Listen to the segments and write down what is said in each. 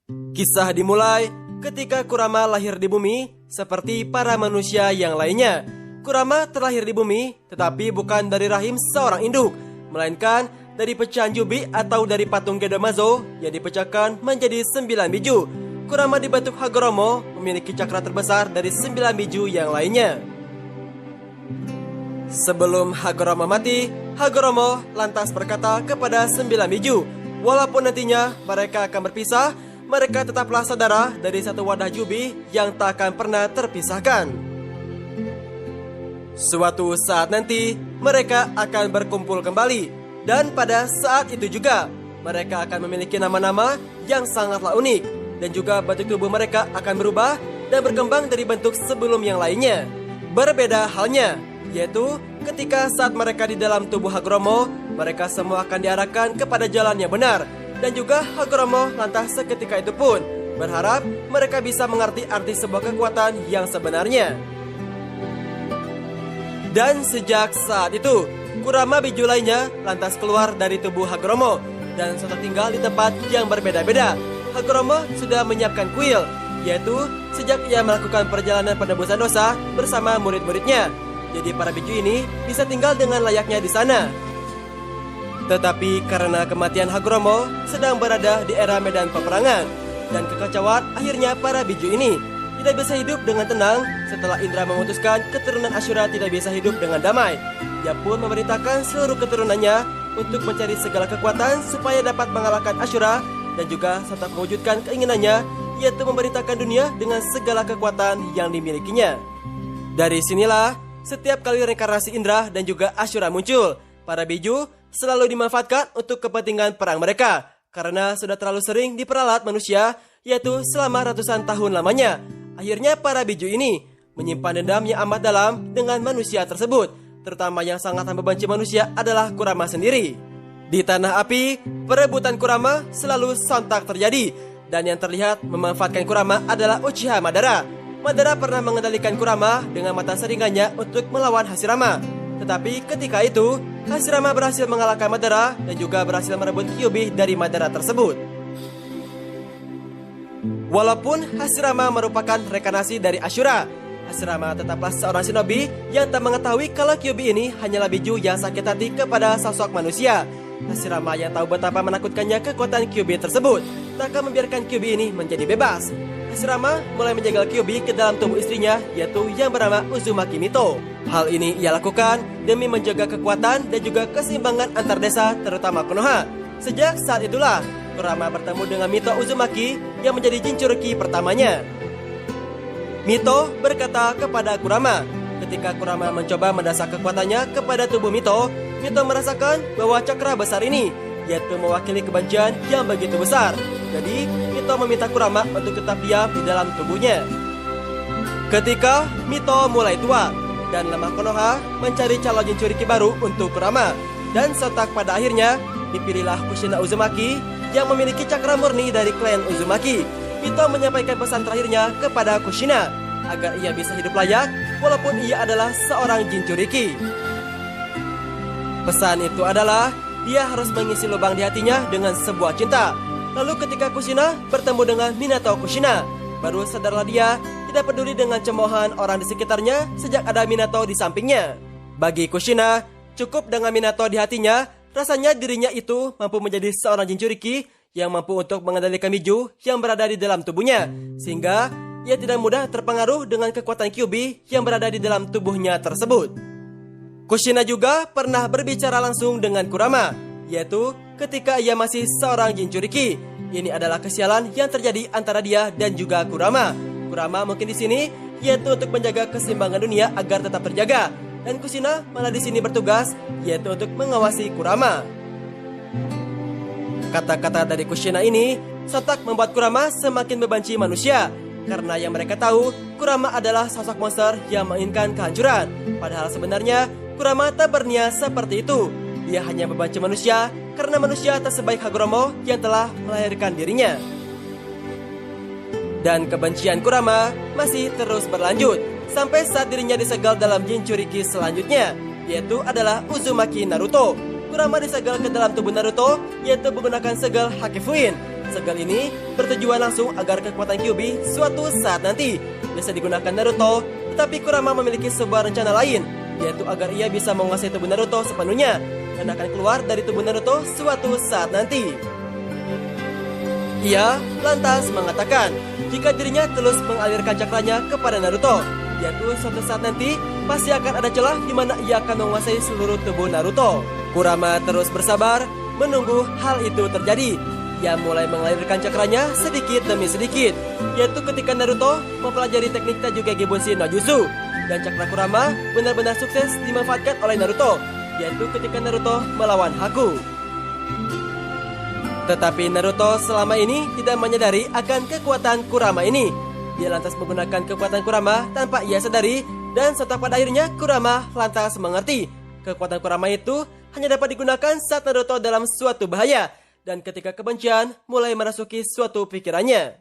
Kisah dimulai ketika Kurama lahir di bumi seperti para manusia yang lainnya. Kurama terlahir di bumi tetapi bukan dari rahim seorang induk, melainkan dari pecahan Jubi atau dari patung Gedomazo yang dipecahkan menjadi 9 biju. Kurama dibentuk Hagoromo memiliki cakra terbesar dari 9 biju yang lainnya. Sebelum Hagoromo mati, Hagoromo lantas berkata kepada 9 biju, walaupun nantinya mereka akan berpisah, mereka tetaplah saudara dari satu wadah Jubi yang tak akan pernah terpisahkan. Suatu saat nanti, mereka akan berkumpul kembali. Dan pada saat itu juga, mereka akan memiliki nama-nama yang sangatlah unik. Dan juga bentuk tubuh mereka akan berubah dan berkembang dari bentuk sebelum yang lainnya. Berbeda halnya, yaitu ketika saat mereka di dalam tubuh Hagoromo, mereka semua akan diarahkan kepada jalan yang benar. Dan juga Hagoromo lantas seketika itu pun berharap mereka bisa mengerti arti sebuah kekuatan yang sebenarnya. Dan sejak saat itu, Kurama biju lainnya lantas keluar dari tubuh Hagoromo dan sudah tinggal di tempat yang berbeda-beda. Hagoromo sudah menyiapkan kuil, yaitu sejak ia melakukan perjalanan penebusan dosa bersama murid-muridnya. Jadi para biju ini bisa tinggal dengan layaknya di sana. Tetapi karena kematian Hagoromo sedang berada di era medan peperangan dan kekacauan, akhirnya para biju ini tidak bisa hidup dengan tenang. Setelah Indra memutuskan keturunan Ashura tidak bisa hidup dengan damai, dia pun memerintahkan seluruh keturunannya untuk mencari segala kekuatan supaya dapat mengalahkan Ashura dan juga serta mewujudkan keinginannya, yaitu memerintahkan dunia dengan segala kekuatan yang dimilikinya. Dari sinilah setiap kali reinkarnasi Indra dan juga Ashura muncul, para biju selalu dimanfaatkan untuk kepentingan perang mereka karena sudah terlalu sering diperalat manusia, yaitu selama ratusan tahun lamanya. Akhirnya para biju ini menyimpan dendam yang amat dalam dengan manusia tersebut, terutama yang sangat membenci manusia adalah Kurama sendiri. Di tanah api, perebutan Kurama selalu sontak terjadi, dan yang terlihat memanfaatkan Kurama adalah Uchiha Madara. Madara pernah mengendalikan Kurama dengan mata saringannya untuk melawan Hashirama. Tetapi ketika itu, Hashirama berhasil mengalahkan Madara dan juga berhasil merebut Kyuubi dari Madara tersebut. Walaupun Hashirama merupakan reinkarnasi dari Ashura, Hashirama tetaplah seorang shinobi yang tak mengetahui kalau Kyuubi ini hanyalah biju yang sakit hati kepada sosok manusia. Hashirama yang tahu betapa menakutkannya kekuatan Kyuubi tersebut tak akan membiarkan Kyuubi ini menjadi bebas. Hashirama mulai menjagal Kyuubi ke dalam tubuh istrinya, yaitu yang bernama Uzumaki Mito. Hal ini ia lakukan demi menjaga kekuatan dan juga keseimbangan antar desa, terutama Konoha. Sejak saat itulah Kurama bertemu dengan Mito Uzumaki yang menjadi Jinchuriki pertamanya. Mito berkata kepada Kurama, ketika Kurama mencoba mendasar kekuatannya kepada tubuh Mito, Mito merasakan bahwa cakra besar ini, yaitu mewakili kebencian yang begitu besar. Jadi Mito meminta Kurama untuk tetap diam di dalam tubuhnya. Ketika Mito mulai tua dan lemah Konoha mencari calon Jinchuriki baru untuk Kurama, dan sontak pada akhirnya dipilihlah Kushina Uzumaki yang memiliki cakra murni dari klan Uzumaki. Mito menyampaikan pesan terakhirnya kepada Kushina agar ia bisa hidup layak walaupun ia adalah seorang Jinchuriki. Pesan itu adalah dia harus mengisi lubang di hatinya dengan sebuah cinta. Lalu ketika Kushina bertemu dengan Minato Kushina, baru sadarlah dia tidak peduli dengan cemoohan orang di sekitarnya sejak ada Minato di sampingnya. Bagi Kushina, cukup dengan Minato di hatinya, rasanya dirinya itu mampu menjadi seorang Jinchuriki yang mampu untuk mengendalikan biju yang berada di dalam tubuhnya, sehingga ia tidak mudah terpengaruh dengan kekuatan Kyuubi yang berada di dalam tubuhnya tersebut. Kushina juga pernah berbicara langsung dengan Kurama, yaitu ketika ia masih seorang Jinchuriki. Ini adalah kesialan yang terjadi antara dia dan juga Kurama. Kurama mungkin di sini yaitu untuk menjaga keseimbangan dunia agar tetap terjaga, dan Kushina malah di sini bertugas yaitu untuk mengawasi Kurama. Kata-kata dari Kushina ini sontak membuat Kurama semakin membenci manusia, karena yang mereka tahu Kurama adalah sosok monster yang menginginkan kehancuran. Padahal sebenarnya Kurama tak berniat seperti itu. Dia hanya membenci manusia karena manusia tak sebaik Hagoromo yang telah melahirkan dirinya. Dan kebencian Kurama masih terus berlanjut sampai saat dirinya disegel dalam Jinchuriki selanjutnya, yaitu adalah Uzumaki Naruto. Kurama disegel ke dalam tubuh Naruto, yaitu menggunakan segel Hakifuin. segel ini bertujuan langsung agar kekuatan Kyuubi suatu saat nanti bisa digunakan Naruto, tetapi Kurama memiliki sebuah rencana lain, yaitu agar ia bisa menguasai tubuh Naruto sepenuhnya dan akan keluar dari tubuh Naruto suatu saat nanti. Ia lantas mengatakan jika dirinya terus mengalirkan cakranya kepada Naruto, yaitu suatu saat nanti pasti akan ada celah di mana ia akan menguasai seluruh tubuh Naruto. Kurama terus bersabar menunggu hal itu terjadi. Ia mulai mengalirkan cakranya sedikit demi sedikit, yaitu ketika Naruto mempelajari teknik Tajukage Bunshin no Jutsu, dan cakra Kurama benar-benar sukses dimanfaatkan oleh Naruto, yaitu ketika Naruto melawan Haku. Tetapi Naruto selama ini tidak menyadari akan kekuatan Kurama ini. Dia lantas menggunakan kekuatan Kurama tanpa ia sadari, dan setelah pada akhirnya Kurama lantas mengerti kekuatan Kurama itu hanya dapat digunakan saat Naruto dalam suatu bahaya dan ketika kebencian mulai merasuki suatu pikirannya.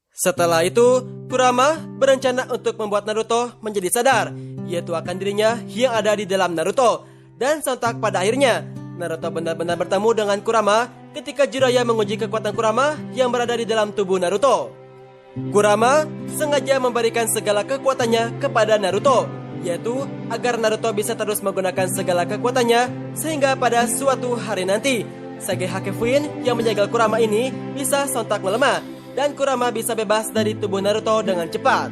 Setelah itu, Kurama berencana untuk membuat Naruto menjadi sadar, yaitu akan dirinya yang ada di dalam Naruto. Dan sontak pada akhirnya, Naruto benar-benar bertemu dengan Kurama ketika Jiraiya menguji kekuatan Kurama yang berada di dalam tubuh Naruto. Kurama sengaja memberikan segala kekuatannya kepada Naruto, yaitu agar Naruto bisa terus menggunakan segala kekuatannya sehingga pada suatu hari nanti Sage Hakuin yang menjaga Kurama ini bisa sontak melemah dan Kurama bisa bebas dari tubuh Naruto dengan cepat.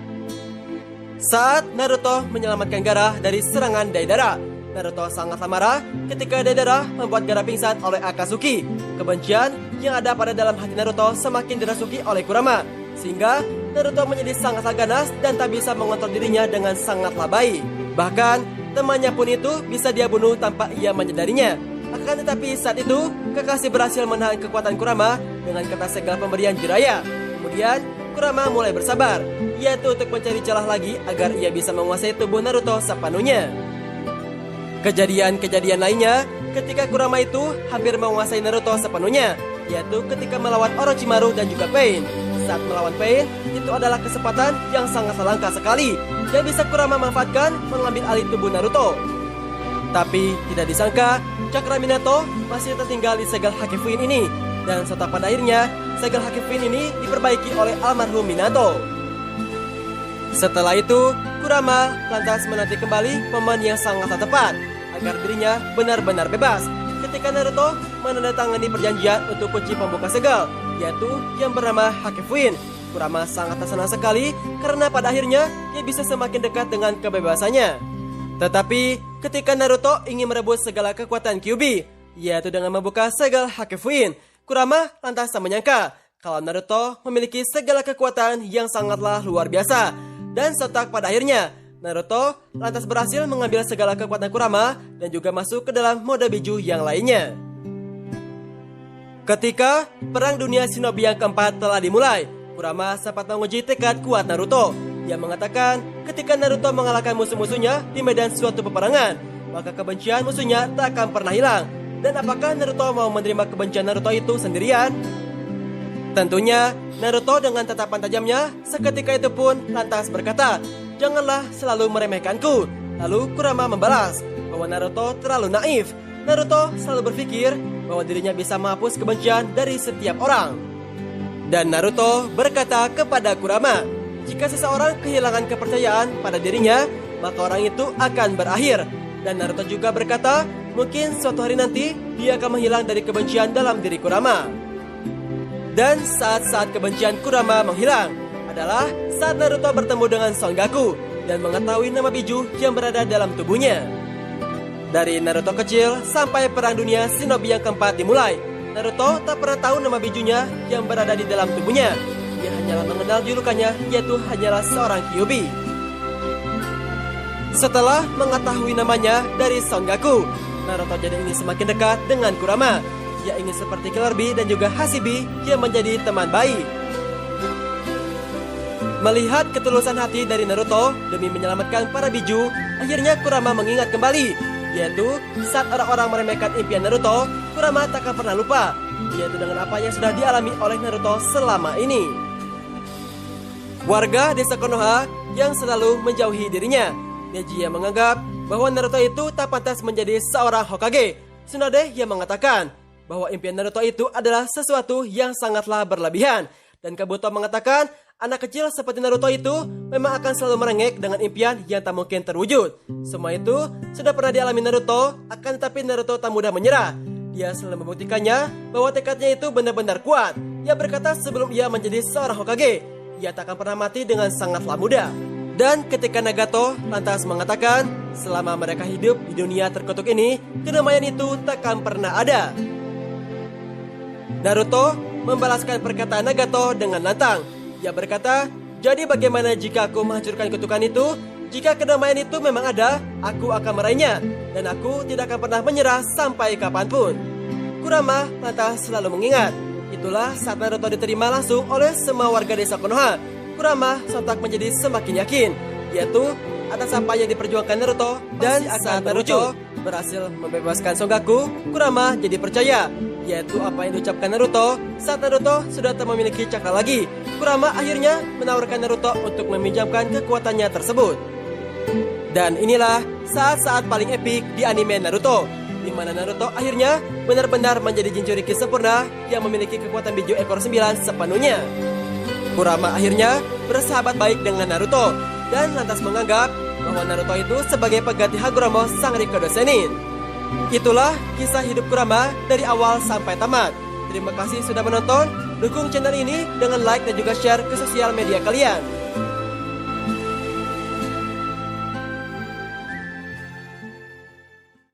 Saat Naruto menyelamatkan Gaara dari serangan Deidara, Naruto sangatlah marah ketika Deidara membuat Gaara pingsan oleh Akatsuki. Kebencian yang ada pada dalam hati Naruto semakin dirasuki oleh Kurama, sehingga Naruto menjadi sangatlah ganas dan tak bisa mengontrol dirinya dengan sangatlah baik. Bahkan temannya pun itu bisa dia bunuh tanpa ia menyadarinya. Akan tetapi saat itu Kakashi berhasil menahan kekuatan Kurama dengan kata segala pemberian Jiraiya. Kemudian Kurama mulai bersabar, yaitu untuk mencari celah lagi agar ia bisa menguasai tubuh Naruto sepenuhnya. Kejadian-kejadian lainnya ketika Kurama itu hampir menguasai Naruto sepenuhnya, yaitu ketika melawan Orochimaru dan juga Pain. Saat melawan Pain, itu adalah kesempatan yang sangat langka sekali dan bisa Kurama manfaatkan mengambil alih tubuh Naruto. Tapi tidak disangka, cakra Minato masih tertinggal di segel Hakuin ini, dan setelah pada akhirnya segel Hakuin ini diperbaiki oleh almarhum Minato. Setelah itu, Kurama lantas menanti kembali momen yang sangat tepat agar dirinya benar-benar bebas ketika Naruto menandatangani perjanjian untuk kunci pembuka segel, yaitu yang bernama Hakuin. Kurama sangat senang sekali karena pada akhirnya ia bisa semakin dekat dengan kebebasannya. Tetapi ketika Naruto ingin merebut segala kekuatan Kyuubi, yaitu dengan membuka segel Hakuin, Kurama lantas tak menyangka kalau Naruto memiliki segala kekuatan yang sangatlah luar biasa. Dan sontak pada akhirnya, Naruto lantas berhasil mengambil segala kekuatan Kurama dan juga masuk ke dalam mode biju yang lainnya. Ketika Perang Dunia Shinobi yang keempat telah dimulai, Kurama sempat menguji tekad kuat Naruto. Dia mengatakan ketika Naruto mengalahkan musuh-musuhnya di medan suatu peperangan, maka kebencian musuhnya tak akan pernah hilang. Dan apakah Naruto mau menerima kebencian Naruto itu sendirian? Tentunya Naruto dengan tatapan tajamnya seketika itu pun lantas berkata, "Janganlah selalu meremehkanku." Lalu Kurama membalas bahwa Naruto terlalu naif. Naruto selalu berpikir bahwa dirinya bisa menghapus kebencian dari setiap orang. Dan Naruto berkata kepada Kurama, jika seseorang kehilangan kepercayaan pada dirinya, maka orang itu akan berakhir. Dan Naruto juga berkata, mungkin suatu hari nanti dia akan menghilang dari kebencian dalam diri Kurama. Dan saat-saat kebencian Kurama menghilang adalah saat Naruto bertemu dengan Songaku dan mengetahui nama biju yang berada dalam tubuhnya. Dari Naruto kecil sampai Perang Dunia Shinobi yang keempat dimulai, Naruto tak pernah tahu nama bijunya yang berada di dalam tubuhnya. Dia hanyalah mengenal julukannya, yaitu hanyalah seorang Kyuubi. Setelah mengetahui namanya dari Songaku, Naruto jadi ingin semakin dekat dengan Kurama. Dia ingin seperti Killer Bee dan juga Hashibi yang menjadi teman baik. Melihat ketulusan hati dari Naruto demi menyelamatkan para biju, akhirnya Kurama mengingat kembali, yaitu saat orang-orang meremehkan impian Naruto, Kurama tak akan pernah lupa, yaitu dengan apa yang sudah dialami oleh Naruto selama ini. Warga desa Konoha yang selalu menjauhi dirinya, Neji yang menganggap bahwa Naruto itu tak pantas menjadi seorang Hokage. Tsunade yang mengatakan, bahwa impian Naruto itu adalah sesuatu yang sangatlah berlebihan. Dan Kabuto mengatakan anak kecil seperti Naruto itu memang akan selalu merengek dengan impian yang tak mungkin terwujud. Semua itu sudah pernah dialami Naruto, akan tetapi Naruto tak mudah menyerah. Dia selalu membuktikannya bahwa tekadnya itu benar-benar kuat. Ia berkata sebelum ia menjadi seorang Hokage, ia tak akan pernah mati dengan sangatlah mudah. Dan ketika Nagato lantas mengatakan selama mereka hidup di dunia terkutuk ini, kedamaian itu takkan pernah ada. Naruto membalaskan perkataan Nagato dengan lantang. Ia berkata, jadi bagaimana jika aku menghancurkan kutukan itu? Jika kedamaian itu memang ada, aku akan meraihnya. Dan aku tidak akan pernah menyerah sampai kapanpun. Kurama lantas selalu mengingat. Itulah saat Naruto diterima langsung oleh semua warga desa Konoha. Kurama sontak menjadi semakin yakin, yaitu atas apa yang diperjuangkan Naruto. Dan saat Naruto berhasil membebaskan Songaku, Kurama jadi percaya, yaitu apa yang diucapkan Naruto saat Naruto sudah tak memiliki cakra lagi. Kurama akhirnya menawarkan Naruto untuk meminjamkan kekuatannya tersebut. Dan inilah saat-saat paling epik di anime Naruto, di mana Naruto akhirnya benar-benar menjadi Jinchuriki sempurna yang memiliki kekuatan biju ekor 9 sepenuhnya. Kurama akhirnya bersahabat baik dengan Naruto dan lantas menganggap bahwa Naruto itu sebagai pengganti Hagoromo sang Rikudo Sennin. Itulah kisah hidup Kurama dari awal sampai tamat. Terima kasih sudah menonton. Dukung channel ini dengan like dan juga share ke sosial media kalian.